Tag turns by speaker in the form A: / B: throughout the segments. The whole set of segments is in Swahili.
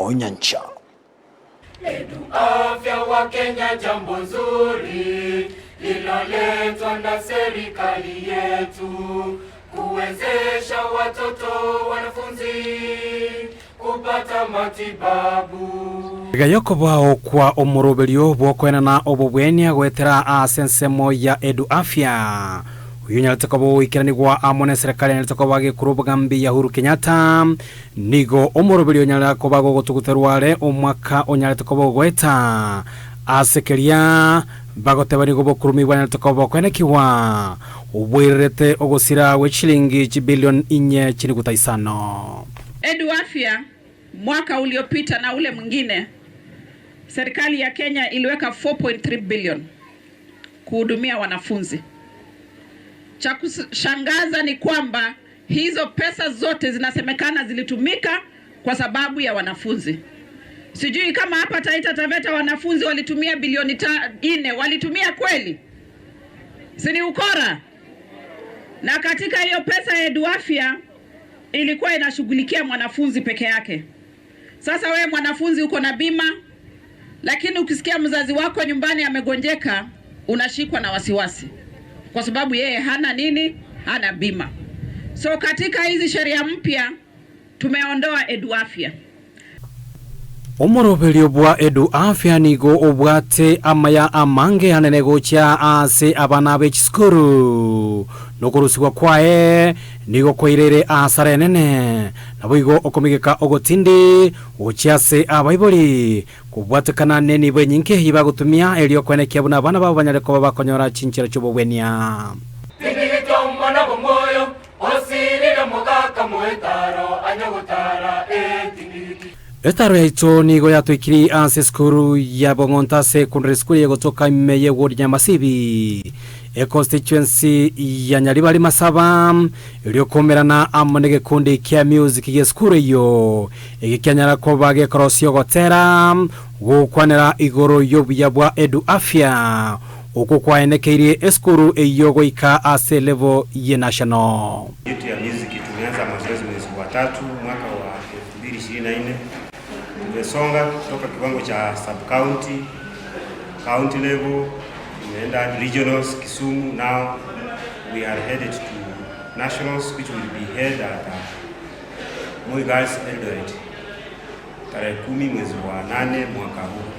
A: Onyancha.
B: Edu Afya wa Kenya, jambo nzuri liloletwa na serikali yetu kuwezesha watoto wanafunzi kupata matibabu.
A: Gayoko bao kwa omurubelio bwokwena na obobwenia gwetera asensemo ya Edu Afya. Uyu nyalatokobo ikiranigwa amone serikali nyalatokobo agikurubugambi ya Uhuru Kenyatta nigo omurubelio nyalakobago gotuguterware omwaka onyalatokobo gweta asekeria bagotebani go bokurumi nyalatokobo kwenekiwa ubwirete ogosira we shilingi bilioni 4.5.
C: Edu Afya mwaka uliopita na ule mwingine serikali ya Kenya iliweka 4.3 billion kuhudumia wanafunzi. Cha kushangaza ni kwamba hizo pesa zote zinasemekana zilitumika kwa sababu ya wanafunzi. Sijui kama hapa Taita Taveta wanafunzi walitumia bilioni 4, walitumia kweli? Si ni ukora? Na katika hiyo pesa ya Edu Afya ilikuwa inashughulikia mwanafunzi peke yake. Sasa wewe mwanafunzi uko na bima, lakini ukisikia mzazi wako nyumbani amegonjeka, unashikwa na wasiwasi kwa sababu yeye hana nini? Hana bima. So katika hizi sheria mpya tumeondoa Edu Afya.
A: Omorobelio bwa Edu Afya nigo obwate amaya amange hanene gocha ase abana b'ekisukuru nokurusigwa kwae nigo koirere asare nene naboigo okomigeka ogotindi ochiase abaiboli kubwatekana neni bwenyinke hiba gutumia elio kwenekia buna bana babo banyareko babakonyora chinchira cy'obwenia
B: Tibito mwana bomoyo osirira mugaka muetaro anyagutara etibiki.
A: Estaro yaito nigo yatwikiri anse skuru ya Bongonta Secondary School yegotoka imeye ward Nyamasibi constituency ya Nyaribari Masaba iliokomerana amonege kundi kia music ye skuru yo igikyanyara ko bage cross yogotera gukwanera igoro yobuyabwa Edu Afya uko kwaenekerie eskuru eyogo ika ase level ye national.
D: Yetu ya music tumeanza mazoezi mwezi wa 3 mwaka wa 2024. Tumesonga kutoka kiwango cha sub county, county level, tumeenda regionals Kisumu. Now we are headed to nationals, which will be held at Moi Girls Eldoret tarehe 10 mwezi wa 8 mwaka huu.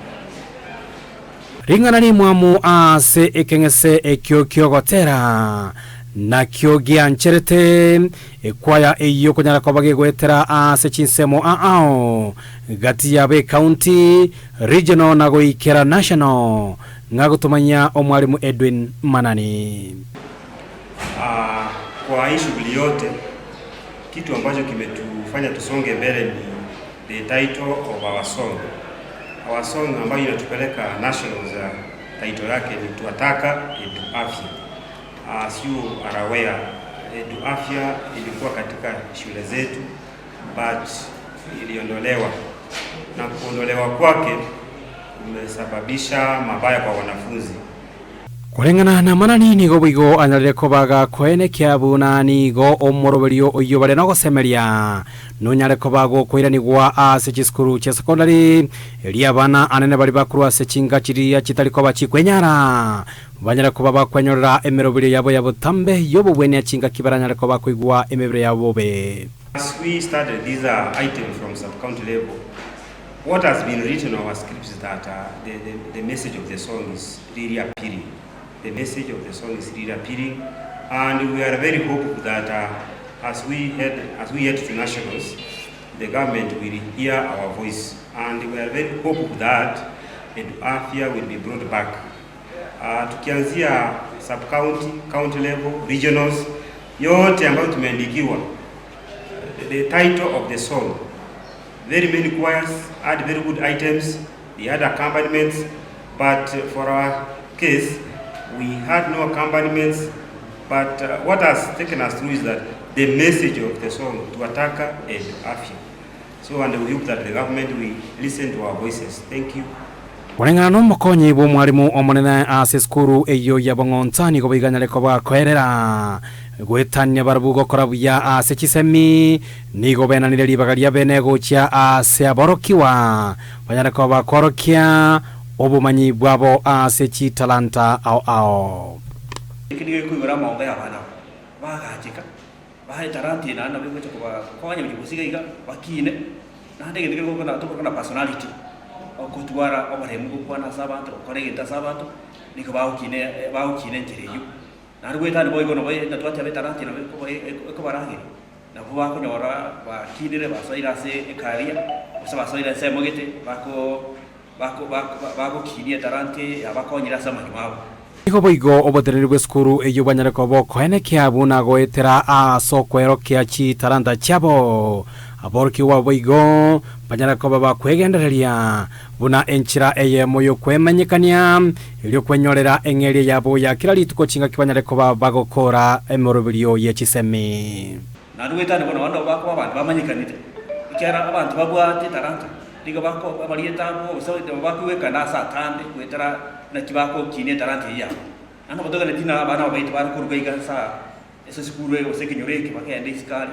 A: Ringana ni mwamu ase ekengese ekyo gotera na kyogia ncherete ekwaya eyo konyara kobage gwetera ase chinsemo ao gati ya be county regional na goikera national ngagotumanya omwalimu Edwin Manani.
D: Kwa hii shughuli yote kitu ambacho kimetufanya tusonge mbele ni the title of our song. Our song ambayo inatupeleka nationals, title yake ni Tuataka Edu Afya. As you are aware, Edu Afya ilikuwa katika shule zetu but iliondolewa, na kuondolewa kwake kumesababisha mabaya kwa wanafunzi.
A: Kulengana na Manani nigo bigo anyareko baga kwene kiabuna nigo omorobelio oyo bare no gosemeria nonyareko bago koiranigwa ase chiskuru cha secondary elia bana anene bari bakuru ase chinga chiria chitariko bachikwenyara banyareko baba kwenyorera emerobelio yabo yabotambe yobo bwene chinga kibaranyareko bakoigwa emebere yabo be.
D: As we started these items from sub-county level, what has been written in our scripts is that the message of the song is really appealing. The message of the song is really appealing, and we are very hopeful that as we head to nationals, the government will hear our voice, and we are very hopeful that Edu Afya will be brought back. Tukianzia sub-county, county level, regionals, yote ambayo tumeandikiwa, the title of the song, very many choirs had very good items, they had accompaniments, but for our case, we had no accompaniments, but what has taken us through is that the message of the song, Tuataka Edu Afya. So, and we hope that the government will listen to our voices. Thank you.
A: Kulingana n'umukonyi bw'umwarimu omunene ase skuru eyo ya Bong'ontani gobiganyale ko bakwerera gwetania barabu gukora buya ase kisemi nigo benanire libagaria bene gocha ase aborokiwa banyare ko bakorokia obumanyi bwabo ase chitalanta ao
E: ikiri kwigura maombe abana bagachika bahe taranti na bigwe ko kwanya bigusiga iga bakine na ndege ndege ko na personality okutwara obaremu kwana sabantu okoregeta sabantu niko baukine ntireyo narweta nibo igono boye natwate betaranti na ko barangire nabo bakunyora bakinire basoira se ekaria basoira se mogete bako kinie taranti abakonyira samanyi wabo
A: iko boigo obotereri bwe skuru eyo banyare ko bokoene kiabu na goetera asokwero kia chi talanta chabo aborki wa boigo banyare ko baba kwegendereria buna enchira eye moyo kwemanyikania ilio kwenyorera engeri yabo ya kila lituko chinga kibanyare ko baba gokora emorobilio ye chisemi
E: narweta ni bono bako abantu bamanyikanite ikera abantu babwate talanta diga bako abalieta bo so bakuweka na satande kwetera na kibako kine taranti ya ana bodoga na tina abana baito bara kuruga sa eso sikuru ego sekinyoreke bakende iskali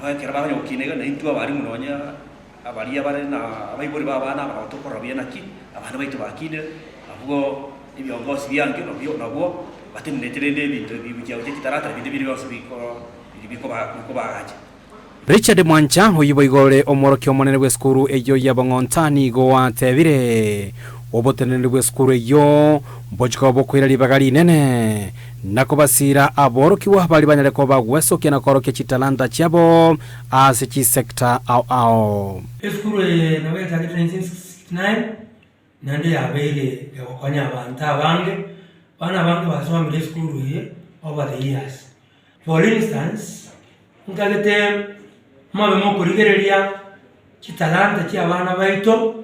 E: na kera babanyo kine na intu abari munonya abari bare na abayibori babana abatokora biyana ki abana baito bakine avugo ibiongozi byange no byo nabo bateneterende bintu bibijya utekitarata bintu biri byose biko bagaje
A: Richard Mwancha huyibo igore omoroki omonene bwe skuru eyo ya Bong'ontani go watebire obotenere bwe skuru eyo bojiko bokwira libagali nene nakobasira aboroki wa bali banyale ko bagweso kena koroke chitalanta chabo ase chi sector ao
F: skuru na weta 1969 nande abele yakonya abantu bana bantu basoma muri skuru ye over the years. For instance ngagete mabe mokurigereria chitalanta chi abana baito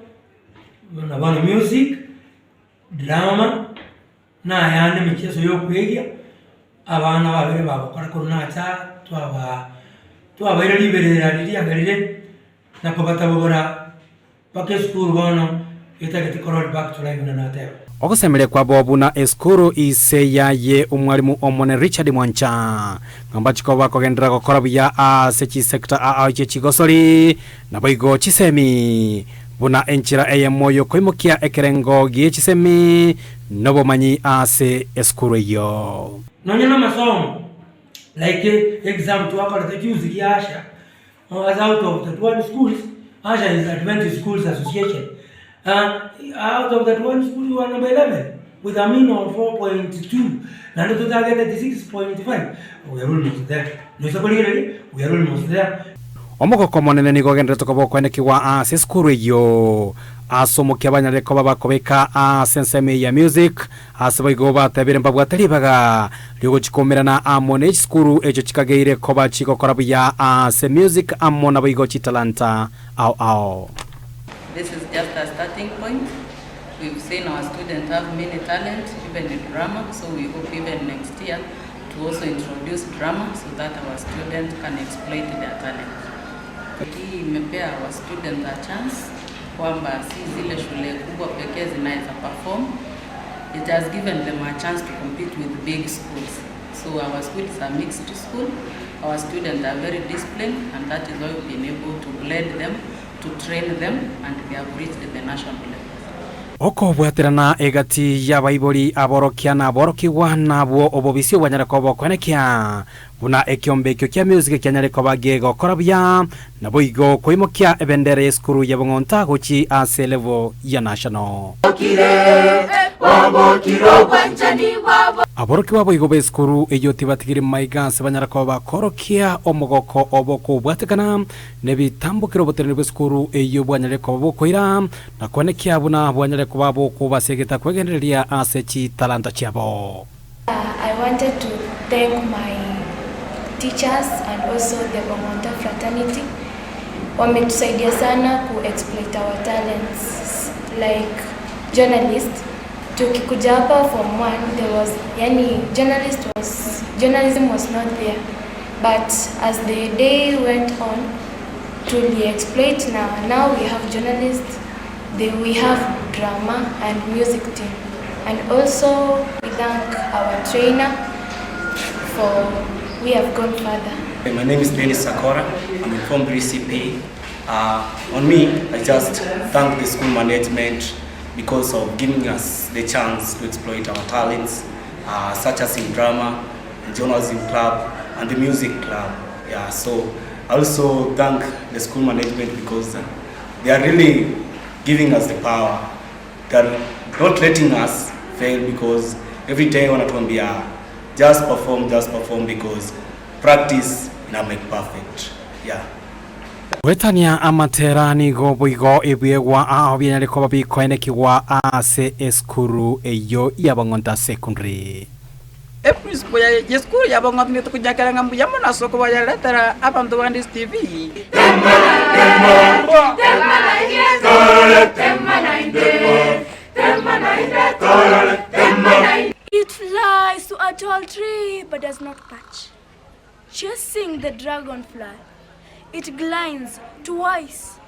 F: na bana music drama na yane michezo yo kwegia abana babere babakora korona cha twaba ire liberera liria garire na kobata bobora pake school bono itagete korol back to life na natero
A: ogosemere kwa bobu na eskuru ise ye umwalimu omone Richard Mwancha ngamba chikoba kogendera gukora buya ase chi sector a chigosori na boigo chisemi buna enchira eye moyo koimokia ekerengo gie chisemi nobo manyi ase eskuru yo
F: nonyana masomo like exam to akora the juice giasha as out of the 12 schools Asha is Adventist Schools Association. Out of that one school, you are number 11 with a mean of 4.2. Now to target 36.5. We are almost there. No, we are almost there.
A: Omoko komonene nigo gendere tokobo kwenekiwa ase skuru yo asomo kyabanyare ko babakobeka senseme ya music asabaigo batebere mbabwatari baga ligo chikomerana amone skuru ejo chikageire ko bachiko korabuya ase music amona baigo chitalanta ao.
G: This is just a starting point. We've seen our students have many talents, even in drama, so we hope even next year to also introduce drama so that our students can exploit their talent. Hii imepea our students a chance kwamba si zile shule kubwa pekee zinaweza perform. It has given them a chance to compete with big schools. So our schools are mixed school. Our students are very disciplined, and that is why we've been able to blend them, to train them, and we have reached the national level.
A: Oko bwaterana egati ya baiboli aborokia na aborokiwa nabo obobisio banyare ko bokwenekia buna ekiombe kyo kya music kyanyare ko bagego korabya nabo igo koimokia ebendere skuru ya Bong'onta gochi ase level ya national aboroki wabo igo be skuru eyo tibatigire maiga se banyare ko bakorokia omogoko oboko bwatekana nebitambukiro boterene be skuru eyo bwanyare ko bokoira na kwenekia buna bwanyare ko babo kubasegeta kwegenderia ase chi talanta chabo.
H: I wanted to thank my teachers and also the Bong'onta fraternity. Wametusaidia sana ku exploit our talents like journalist. Tukikuja hapa form 1 there was journalism was not there, but as the day went on to exploit now we have journalists, we have drama and music team. And also we thank our trainer we have gone further.
I: My name is Dennis Sakora. I'm from BCP. On me, I just thank the school management because of giving us the chance to exploit our talents, such as in drama, journalism club, and the music club. Yeah, so I also thank the school management because they are really giving us the power. They are not letting us fail because every day wanatuambia just perform because practice na make perfect. Yeah.
A: Wetania amaterani goboigo ebiegwa ahobya liko babiko enekiwa ase eskuru eyo yabangonta secondary.
J: Principal ya school yabangonta ni tukujakara ngambu yamona soko bayaletera abantu bandi TV.
H: It flies to a tall tree but does not catch. Chasing the dragonfly, it glides twice,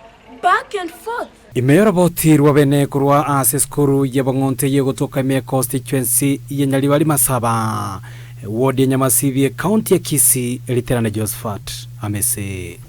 H: back and forth.
A: Imerobotirwa bene kurwa ase skuru yabangonte yegotoka me constituency yenyaliwali Masaba ward ya Nyamasivye county ya Kisii Eliterana Josephat amese.